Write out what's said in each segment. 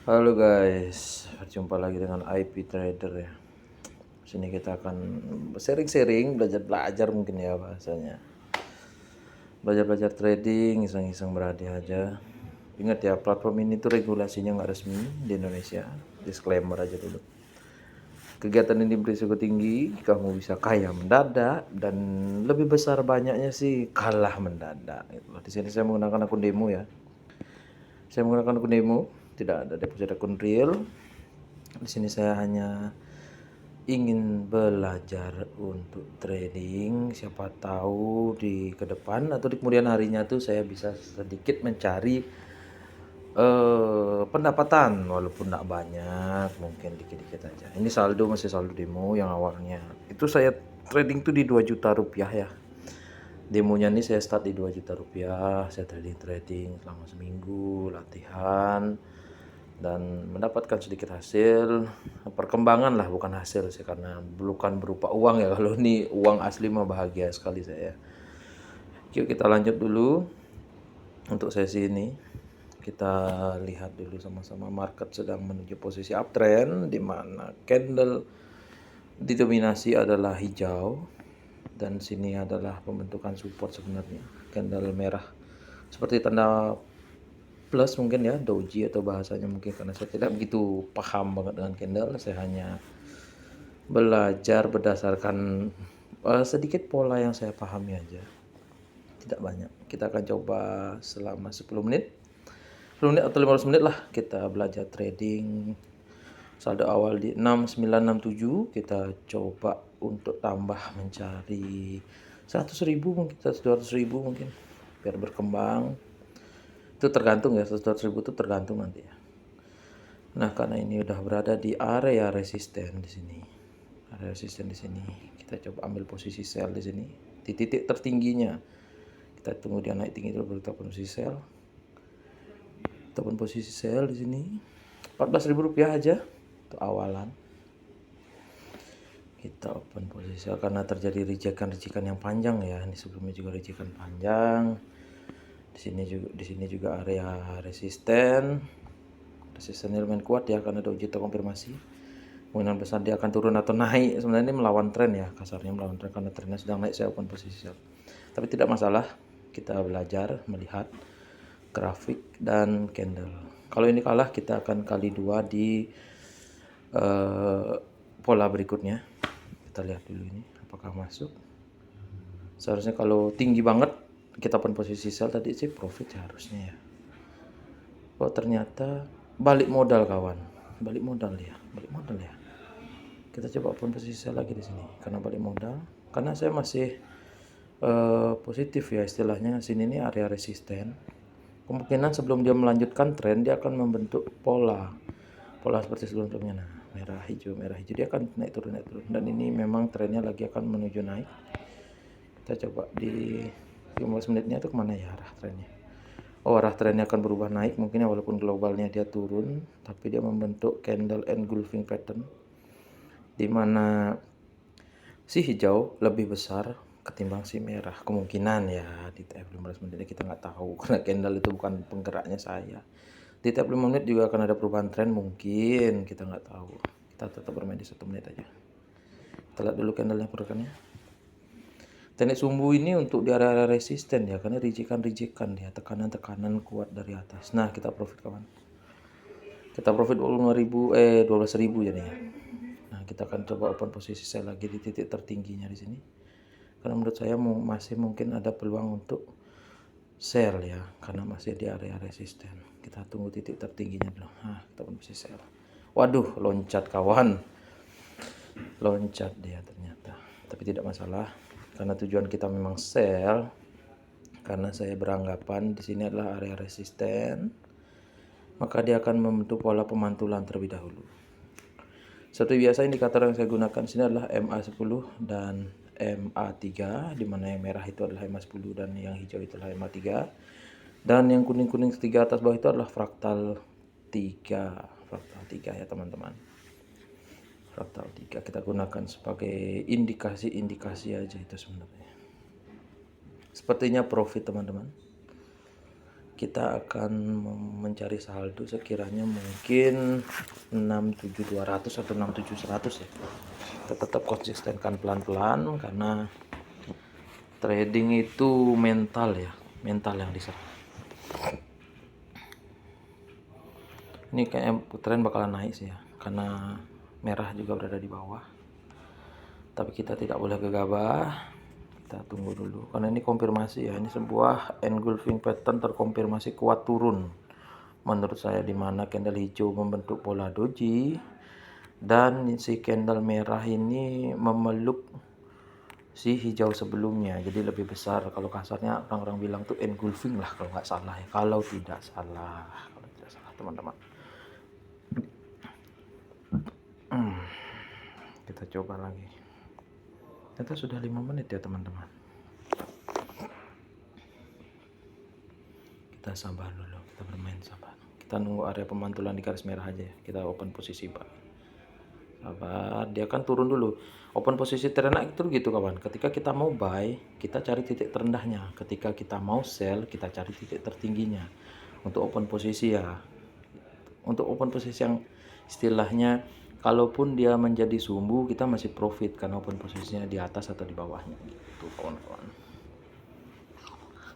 Halo guys, berjumpa lagi dengan IP Trader ya. Sini kita akan sharing-sharing, belajar-belajar mungkin ya bahasanya. Belajar-belajar trading, iseng-iseng berhadiah aja. Ingat ya, platform ini tuh regulasinya nggak resmi di Indonesia. Disclaimer aja dulu. Kegiatan ini berisiko tinggi, kamu bisa kaya mendadak dan lebih besar banyaknya sih kalah mendadak. Di sini saya menggunakan akun demo ya. Saya menggunakan akun demo, tidak ada deposit akun real. Di sini saya hanya ingin belajar untuk trading, siapa tahu di ke depan atau di kemudian harinya tuh saya bisa sedikit mencari pendapatan walaupun tidak banyak, mungkin dikit-dikit aja. Ini saldo masih saldo demo yang awalnya. Itu saya trading tuh di 2 juta rupiah ya. Demonya ini saya start di 2 juta rupiah, saya trading selama seminggu, latihan dan mendapatkan sedikit hasil, perkembangan lah bukan hasil sih, karena bukan berupa uang ya. Kalau ini uang asli mah bahagia sekali saya. Yuk kita lanjut dulu untuk sesi ini. Kita lihat dulu sama-sama market sedang menuju posisi uptrend di mana candle didominasi adalah hijau dan sini adalah pembentukan support sebenarnya. Candle merah seperti tanda plus mungkin ya, doji atau bahasanya mungkin, karena saya tidak begitu paham banget dengan candle. Saya hanya belajar berdasarkan sedikit pola yang saya pahami aja, tidak banyak. Kita akan coba selama 10 menit 10 menit atau 15 menit lah kita belajar trading. Saldo awal di 6967, kita coba untuk tambah mencari 100.000 mungkin, 200.000 mungkin biar berkembang. Itu tergantung ya, 100.000 itu tergantung nanti ya. Nah, karena ini udah berada di area resisten di sini. Area resisten di sini. Kita coba ambil posisi sell di sini di titik tertingginya. Kita tunggu dia naik tinggi dulu baru kita posisi sell. Kita posisi sell di sini. 14.000 rupiah aja untuk awalan. Kita open posisi sell karena terjadi rejekan yang panjang ya. Ini sebelumnya juga rejekan panjang. Di sini juga area resisten. Resistennya lumayan kuat ya karena doji terkonfirmasi. Kemungkinan besar dia akan turun atau naik. Sebenarnya ini melawan tren ya, kasarnya melawan tren karena trennya sedang naik. Saya open posisi sell. Tapi tidak masalah. Kita belajar melihat grafik dan candle. Kalau ini kalah kita akan kali 2 di pola berikutnya. Kita lihat dulu ini apakah masuk. Seharusnya kalau tinggi banget kita open posisi sell tadi sih profit harusnya ya. Oh ternyata balik modal kawan, balik modal ya. Kita coba open posisi sell lagi di sini karena balik modal. Karena saya masih positif ya istilahnya. Sini ini area resisten. Kemungkinan sebelum dia melanjutkan tren dia akan membentuk pola seperti sebelumnya. Nah, merah hijau dia akan naik turun. Dan ini memang trennya lagi akan menuju naik. Kita coba di 15 menitnya itu kemana ya arah trennya. Arah trennya akan berubah naik mungkin ya, walaupun globalnya dia turun tapi dia membentuk candle engulfing pattern di mana si hijau lebih besar ketimbang si merah. Kemungkinan ya di TF 15 menit kita nggak tahu karena candle itu bukan penggeraknya saya. Di TF 5 menit juga akan ada perubahan tren mungkin, kita nggak tahu. Kita tetap bermain di 1 menit aja. Kita lihat dulu candlenya pergerakannya. Teknik sumbu ini untuk di area resisten ya, karena rijekan dia, tekanan kuat dari atas. Nah, kita profit kawan. Kita profit 12.000 jadinya. Nah, kita akan coba open posisi sell lagi di titik tertingginya di sini. Karena menurut saya masih mungkin ada peluang untuk sell ya, karena masih di area resisten. Kita tunggu titik tertingginya dulu. Nah, kita open posisi sell. Waduh, loncat kawan. Loncat dia ternyata. Tapi tidak masalah karena tujuan kita memang sell. Karena saya beranggapan di sini adalah area resisten, maka dia akan membentuk pola pemantulan terlebih dahulu. Seperti biasa indikator yang saya gunakan di sini adalah MA10 dan MA3, di mana yang merah itu adalah MA10 dan yang hijau itu adalah MA3. Dan yang kuning-kuning ketiga atas bawah itu adalah fraktal 3. Fraktal 3 ya teman-teman. Fraktal 3 kita gunakan sebagai indikasi aja itu sebenarnya. Sepertinya profit teman-teman. kita akan mencari saldo sekiranya mungkin 67200 atau 67100 ya. Kita tetap konsistenkan pelan-pelan karena trading itu mental ya, mental yang diserang. Ini kayaknya tren bakalan naik sih ya, karena merah juga berada di bawah. Tapi kita tidak boleh gegabah. Kita tunggu dulu karena ini konfirmasi ya, ini sebuah engulfing pattern terkonfirmasi kuat turun menurut saya, di mana candle hijau membentuk pola doji dan si candle merah ini memeluk si hijau sebelumnya, jadi lebih besar. Kalau kasarnya orang-orang bilang tuh engulfing lah kalau nggak salah ya, kalau tidak salah teman-teman. Kita coba lagi. Kita sudah 5 menit ya teman-teman. Kita sabar dulu, kita bermain sabar. Kita nunggu area pemantulan di garis merah aja ya. Kita open posisi buy. Sabar, dia kan turun dulu. Open posisi terenak itu gitu kawan. Ketika kita mau buy, kita cari titik terendahnya. Ketika kita mau sell, kita cari titik tertingginya. Untuk open posisi ya. Untuk open posisi yang istilahnya kalaupun dia menjadi sumbu, kita masih profit karena open posisinya di atas atau di bawahnya gitu kawan-kawan.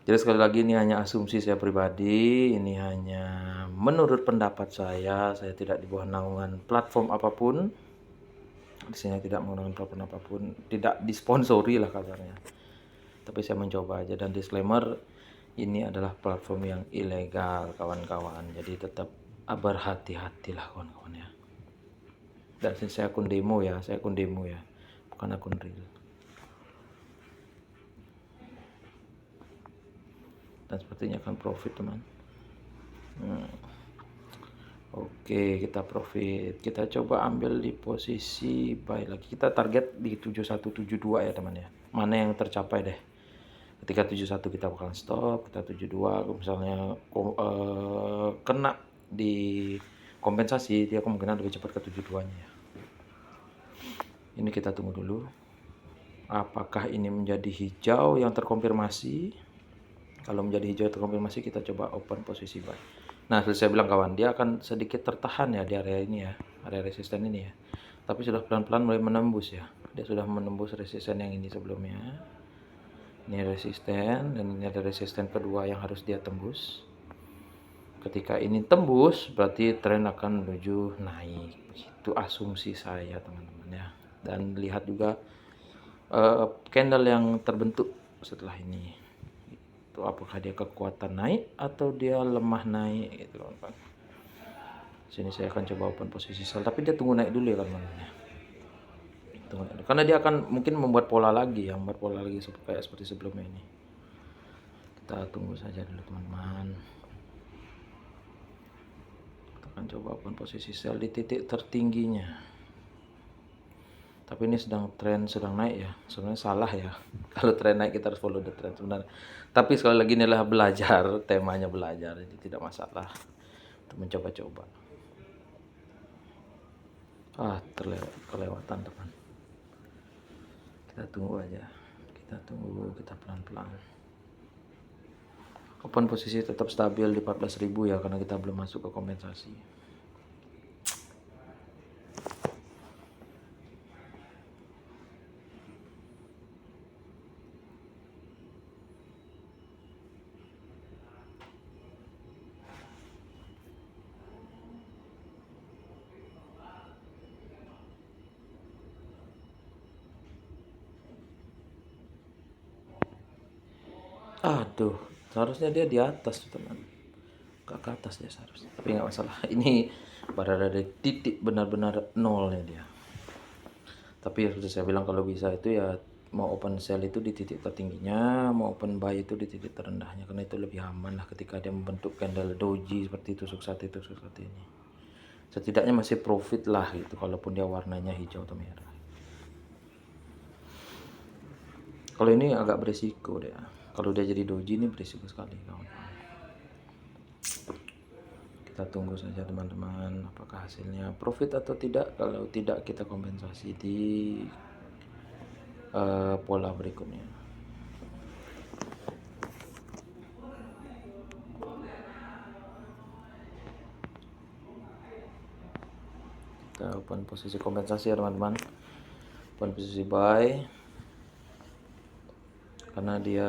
Jadi sekali lagi ini hanya asumsi saya pribadi, ini hanya menurut pendapat saya tidak di bawah naungan platform apapun. Di sini tidak menggunakan platform apapun, tidak disponsori lah kabarnya. Tapi saya mencoba aja, dan disclaimer ini adalah platform yang ilegal kawan-kawan. Jadi tetap berhati-hatilah kawan-kawan ya. Dan saya akun demo ya, bukan akun real. Dan sepertinya akan profit teman. Oke, kita profit. Kita coba ambil di posisi buy lagi. Kita target di 7172 ya teman ya. Mana yang tercapai deh. Ketika 71 kita bakalan stop, kita 72 misalnya kena di kompensasi, dia kemungkinan lebih cepat ke 72-nya ya. Ini kita tunggu dulu. Apakah ini menjadi hijau yang terkonfirmasi? Kalau menjadi hijau terkonfirmasi, kita coba open posisi buy. Nah, seperti saya bilang kawan, dia akan sedikit tertahan ya di area ini ya, area resisten ini ya. Tapi sudah pelan-pelan mulai menembus ya. Dia sudah menembus resisten yang ini sebelumnya. Ini resisten, dan ini ada resisten kedua yang harus dia tembus. Ketika ini tembus, berarti tren akan menuju naik. Itu asumsi saya teman-teman ya. Dan lihat juga candle yang terbentuk setelah ini. Itu apakah dia kekuatan naik atau dia lemah naik gitu kan. Sini saya akan coba open posisi sell, tapi dia tunggu naik dulu ya kawan-kawan. Karena dia akan mungkin membuat pola lagi kayak seperti sebelumnya ini. Kita tunggu saja dulu teman-teman. Kita akan coba open posisi sell di titik tertingginya. Tapi ini tren sedang naik ya. Sebenarnya salah ya. Kalau tren naik kita harus follow the trend sebenarnya. Tapi sekali lagi ini adalah belajar, temanya belajar, jadi tidak masalah untuk mencoba-coba. Kelewatan teman. Kita tunggu aja. Kita pelan-pelan. Open posisi tetap stabil di 14.000 ya, karena kita belum masuk ke kompensasi. Aduh, seharusnya dia di atas teman. Ke atas dia seharusnya. Tapi nggak masalah. Ini berada di titik benar-benar nolnya dia. Tapi seperti saya bilang, kalau bisa itu ya mau open sell itu di titik tertingginya, mau open buy itu di titik terendahnya, karena itu lebih aman lah ketika dia membentuk candle doji seperti tusuk sate ini. Setidaknya masih profit lah gitu, kalaupun dia warnanya hijau atau merah. Kalau ini agak berisiko deh. Kalau dia jadi doji ini berisiko sekali kawan. Kita tunggu saja teman-teman, apakah hasilnya profit atau tidak. Kalau tidak, kita kompensasi di pola berikutnya. kita open posisi kompensasi ya teman-teman, open posisi buy karena dia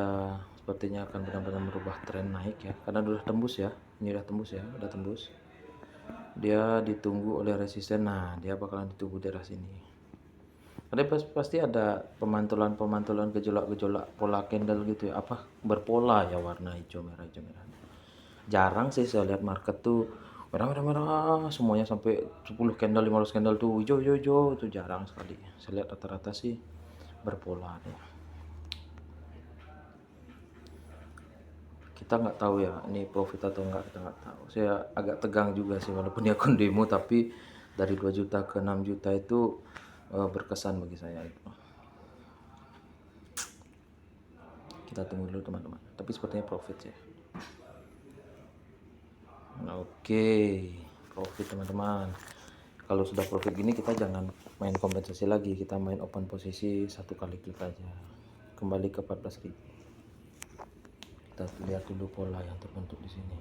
sepertinya akan benar-benar merubah tren naik ya, karena udah tembus ya, ini udah tembus ya, udah tembus, dia ditunggu oleh resisten. Nah, dia bakalan ditunggu daerah sini. Ada pasti ada pemantulan gejolak pola candle gitu ya, apa berpola ya, warna hijau merah. Jarang sih saya lihat market tuh merah semuanya sampai 10 candle 15 candle tuh hijau itu jarang sekali. Saya lihat rata-rata sih berpola ya. Kita nggak tahu ya ini profit atau enggak, kita nggak tahu. Saya agak tegang juga sih walaupun dia akun demo, tapi dari 2 juta ke 6 juta itu berkesan bagi saya itu. Kita tunggu dulu teman-teman, tapi sepertinya profit ya. Oke, profit teman-teman. Kalau sudah profit gini kita jangan main kompensasi lagi, kita main open posisi satu kali klik aja, kembali ke 14.000. Kita lihat dulu pola yang terbentuk di sini.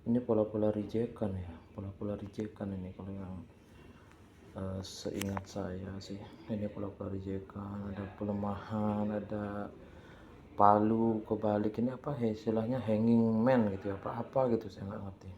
Ini pola-pola rejekan ya, pola-pola rejekan ini kalau yang seingat saya sih. Ini pola-pola rejekan, ada pelemahan, ada palu kebalik, ini apa istilahnya, hanging man gitu ya, apa gitu saya nggak ngerti.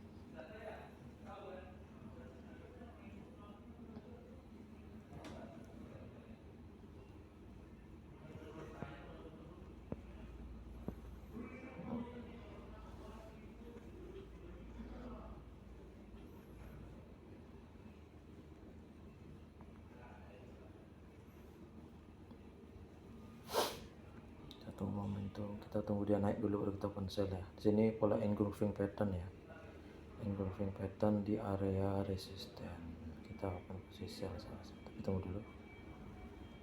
Tunggu momentum, kita tunggu dia naik dulu baru kita open sell ya. Di sini pola engulfing pattern ya, engulfing pattern di area resisten. Kita open posisi sell salah satu, tapi tunggu dulu,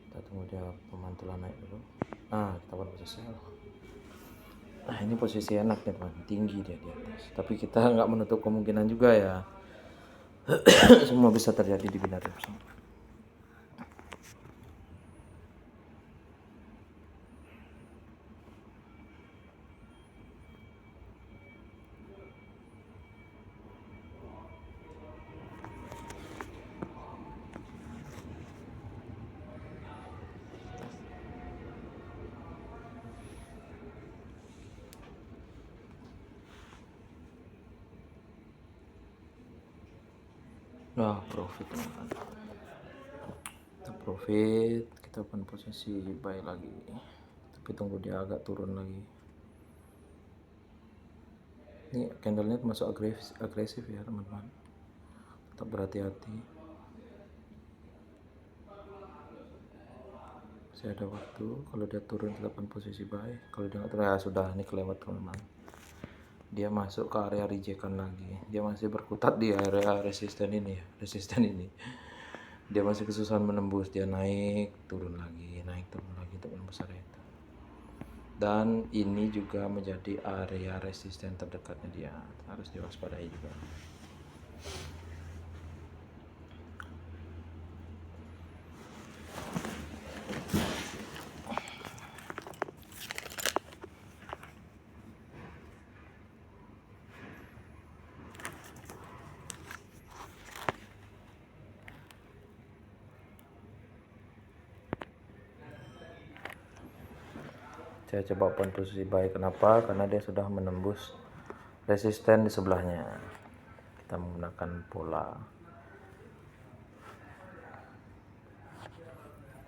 kita tunggu dia pemantulan naik dulu. Nah, kita open posisi sell. Nah, ini posisi enak nih teman, tinggi dia di atas, tapi kita nggak menutup kemungkinan juga ya. Semua bisa terjadi di binary option. Nah, profit teman-teman, kita profit, kita open posisi buy lagi, tapi tunggu dia agak turun lagi. Ini candlenya termasuk agresif ya teman-teman, tetap berhati-hati. Masih ada waktu, kalau dia turun kita open posisi buy, kalau dia nggak turun ya sudah, ini kelewat teman-teman. Dia masuk ke area rejekan lagi, dia masih berkutat di area resisten ini ya, dia masih kesusahan menembus, dia naik turun lagi untuk menembus area itu. Dan ini juga menjadi area resisten terdekatnya, dia harus diwaspadai juga. Saya coba open posisi buy, kenapa? Karena dia sudah menembus resisten di sebelahnya. Kita menggunakan pola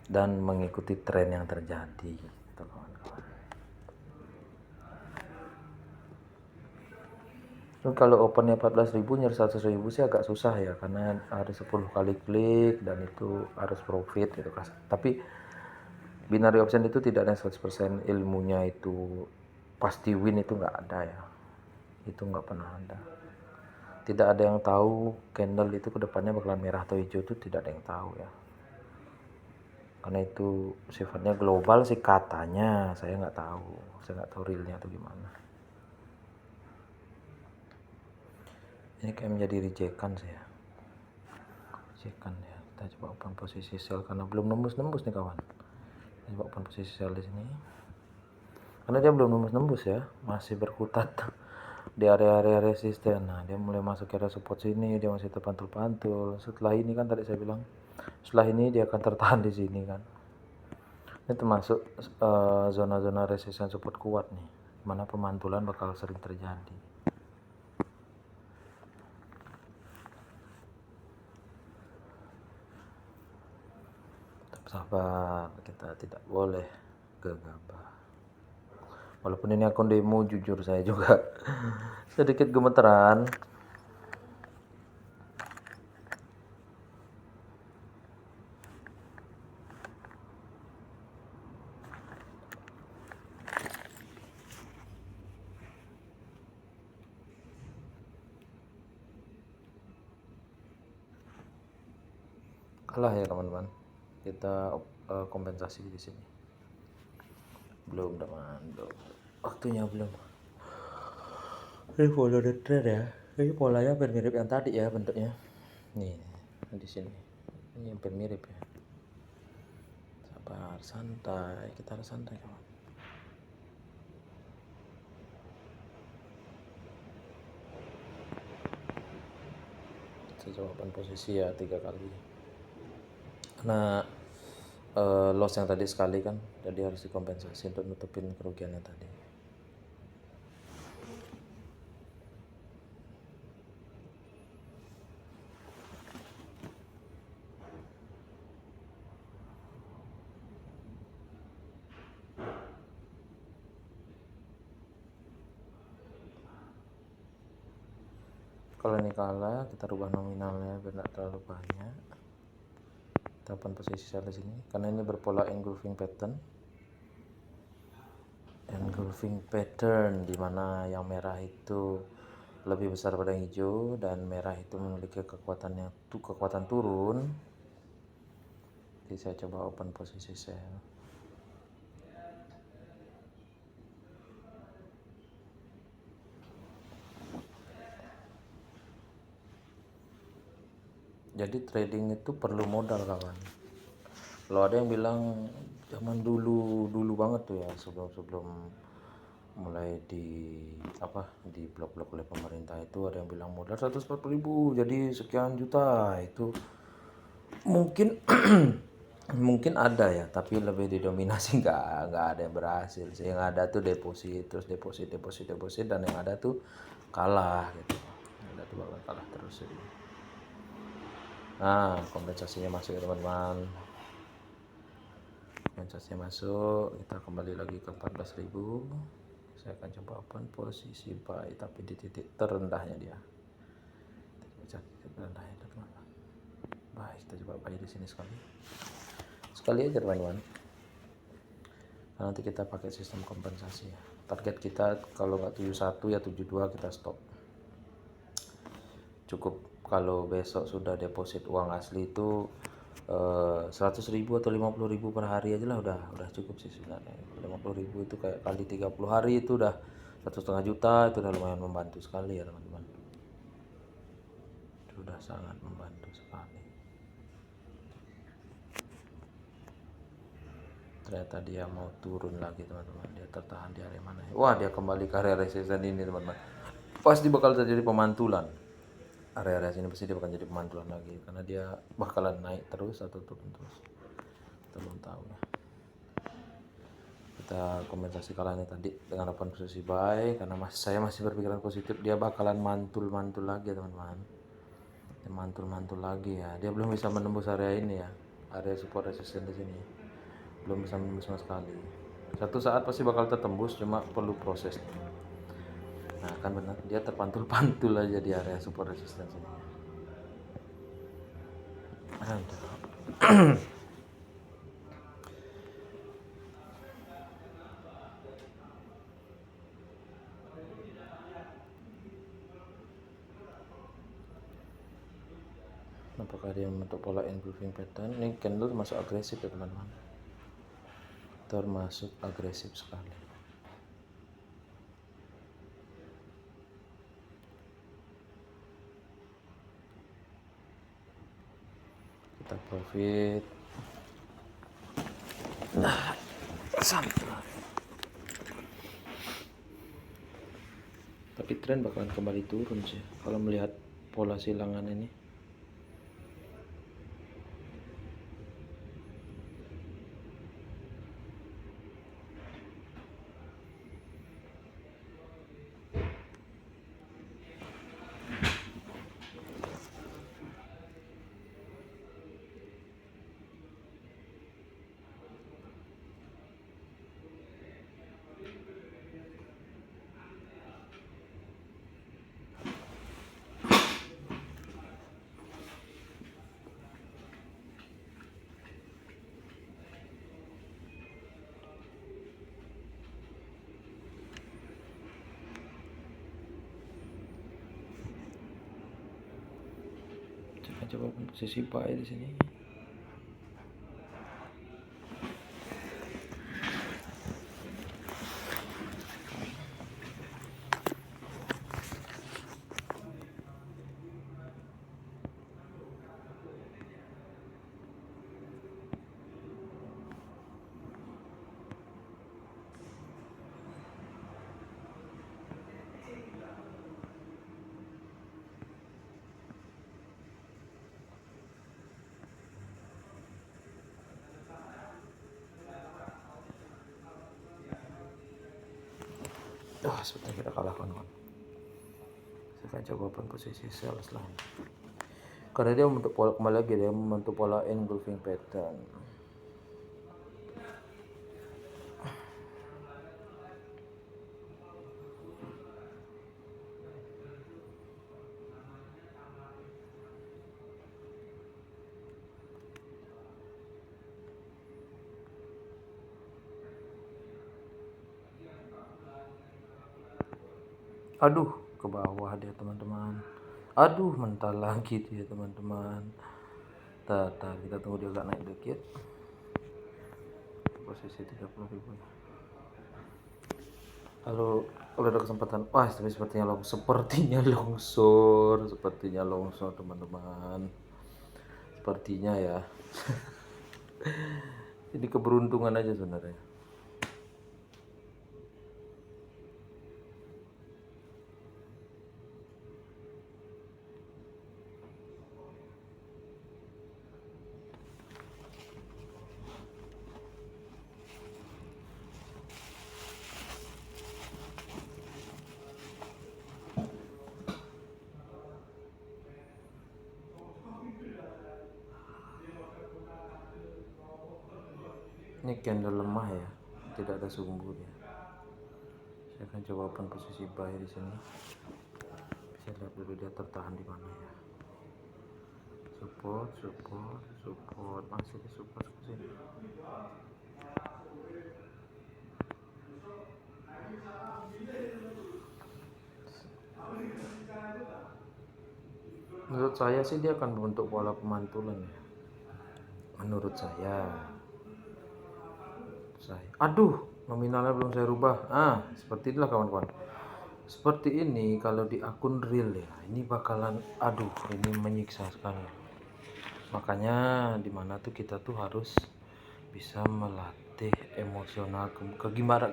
dan mengikuti tren yang terjadi, kawan-kawan. Kalau opennya 14.000 nyari 100.000 sih agak susah ya, karena harus 10 kali klik dan itu harus profit gitu kan. Tapi binary option itu tidak ada 100% ilmunya itu pasti win, itu nggak ada ya, itu nggak pernah ada. Tidak ada yang tahu candle itu kedepannya bakalan merah atau hijau, itu tidak ada yang tahu ya, karena itu sifatnya global sih katanya. Saya nggak tahu realnya atau gimana. Ini kayak menjadi rejekan sih ya, rejekan ya. Kita coba open posisi sell karena belum nembus nih kawan. Kita coba open posisi sell di sini. Karena dia belum nembus ya, masih berkutat di area-area resisten. Nah, dia mulai masuk ke area support sini, dia masih terpantul-pantul. Setelah ini kan tadi saya bilang, setelah ini dia akan tertahan di sini kan. Ini termasuk zona-zona resisten support kuat nih, mana pemantulan bakal sering terjadi. Sahabat, kita tidak boleh gegabah. Walaupun ini akun demo, jujur saya juga sedikit gemeteran. Kalah ya teman-teman. Kita kompensasi di sini. Belum teman, belum. Waktunya belum. Ini follow the trend ya. Ini polanya hampir mirip yang tadi ya bentuknya. Nih, di sini. Ini hampir mirip ya. Sabar, santai. Kita harus santai kawan. Saya jawaban posisi ya 3 kali. Karena loss yang tadi sekali kan, jadi harus dikompensasi untuk nutupin kerugiannya tadi. Kalau ini kalah, kita rubah nominalnya biar tidak terlalu banyak. Kita open posisi sell di sini, karena ini berpola engulfing pattern. Engulfing pattern di mana yang merah itu lebih besar pada yang hijau dan merah itu memiliki kekuatan turun. Jadi saya coba open posisi sell. Jadi trading itu perlu modal kawan. Kalau ada yang bilang zaman dulu banget tuh ya, sebelum mulai di blok-blok oleh pemerintah itu, ada yang bilang modal 140.000 jadi sekian juta. Itu mungkin mungkin ada ya, tapi lebih didominasi nggak ada yang berhasil sih. Yang ada tuh deposit dan yang ada tuh kalah gitu. Yang ada tuh bakal kalah terus jadi. Nah, kompensasinya masuk ya teman-teman. Kompensasinya masuk, kita kembali lagi ke 14.000. Saya akan coba open posisi buy tapi di titik terendahnya dia. Titik terendahnya teman-teman. Baik, kita coba buy di sini sekali aja teman-teman. Nah, nanti kita pakai sistem kompensasi ya. Target kita kalau nggak 71 ya 72 kita stop. Cukup kalau besok sudah deposit uang asli itu 100.000 atau 50.000 per hari aja lah udah cukup sih sebenarnya. 50.000 itu kayak kali 30 hari itu udah 1,5 juta, itu udah lumayan membantu sekali ya teman-teman. Sudah sangat membantu sekali. Ternyata dia mau turun lagi teman-teman, dia tertahan di area mana ya? Wah, dia kembali ke area resisten ini teman-teman. Pasti bakal terjadi pemantulan. Area-area sini pasti dia bakal jadi pemantulan lagi karena dia bakalan naik terus atau turun terus, kita belum tahu ya. Kita kompensasi kalahnya tadi dengan open posisi buy karena saya masih berpikiran positif dia bakalan mantul lagi ya teman-teman. Dia mantul lagi ya, dia belum bisa menembus area ini ya, area support resisten di sini belum bisa menembus sama sekali. Satu saat pasti bakal tertembus, cuma perlu proses. Nah kan benar, dia terpantul aja di area support resistance ini. Apakah dia membentuk pola engulfing pattern? Ini candle termasuk agresif ya teman-teman, termasuk agresif sekali. Kita Mantap profit. Santai. Tapi tren bakalan kembali turun sih kalau melihat pola silangan ini. Coba posisi buy di sini. Sepertinya kita kalah kawan-kawan. Saya akan coba open posisi sell lain. Karena dia membentuk pola kembali lagi, dia membentuk pola engulfing pattern. Aduh, ke bawah dia teman-teman. Aduh, mental lagi dia teman-teman. Kita tunggu dia agak naik dikit. Posisi 30.000. Lalu kalau ada kesempatan, tapi sepertinya longsor teman-teman. Sepertinya ya. Jadi keberuntungan aja sebenarnya. Ini candle lemah ya, tidak ada sumbu dia. Saya akan coba open posisi buy di sini. Bisa lihat dulu dia tertahan di mana ya. Support, masih di support ke sini. Menurut saya sih dia akan membentuk pola pemantulan ya. Menurut saya. Aduh, nominalnya belum saya rubah. Seperti itulah kawan-kawan. Seperti ini kalau di akun real ya, ini bakalan ini menyiksa sekali. Makanya dimana tuh kita tuh harus bisa melatih emosional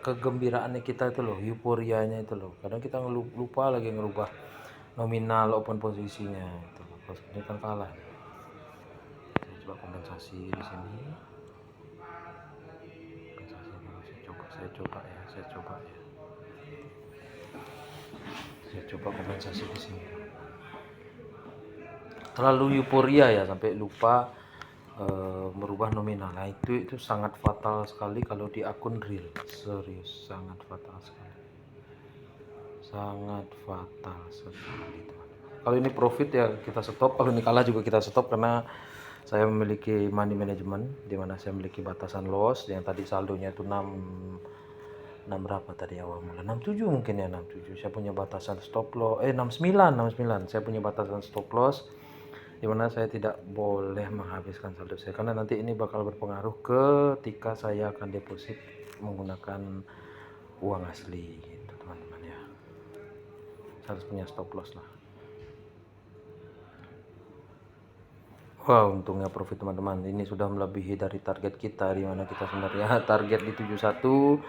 kegembiraannya kita itu loh, euforianya itu loh. Kadang kita lupa lagi ngerubah nominal open posisinya itu. Kalau ini kan kalah. Saya coba kompensasi di sini. Saya coba kompensasi di sini. Terlalu euforia ya sampai lupa merubah nominal. Nah, itu sangat fatal sekali kalau di akun real. Serius, sangat fatal sekali. Sangat fatal sekali, teman. Kalau ini profit ya kita stop, kalau ini kalah juga kita stop karena saya memiliki money management di mana saya memiliki batasan loss yang tadi saldonya itu 6 berapa tadi awal mula 67 mungkin ya 67. Saya punya batasan stop loss 69 saya punya batasan stop loss di mana saya tidak boleh menghabiskan saldo saya karena nanti ini bakal berpengaruh ketika saya akan deposit menggunakan uang asli gitu teman-teman ya. Saya harus punya stop loss lah. Wah, untungnya profit teman-teman. Ini sudah melebihi dari target kita, di mana kita sebenarnya target di 71.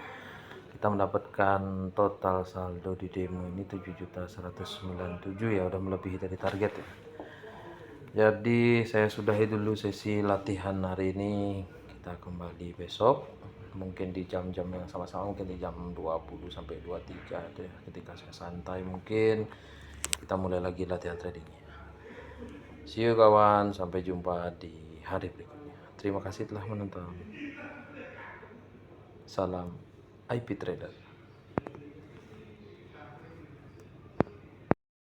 Kita mendapatkan total saldo di demo ini 7.197 ya, udah melebihi dari target ya. Jadi saya sudahi dulu sesi latihan hari ini. Kita kembali besok. Mungkin di jam-jam yang sama-sama, mungkin di jam 20 sampai 23 deh. Ketika saya santai mungkin kita mulai lagi latihan tradingnya. See you kawan, sampai jumpa di hari berikutnya. Terima kasih telah menonton. Salam IP Trader.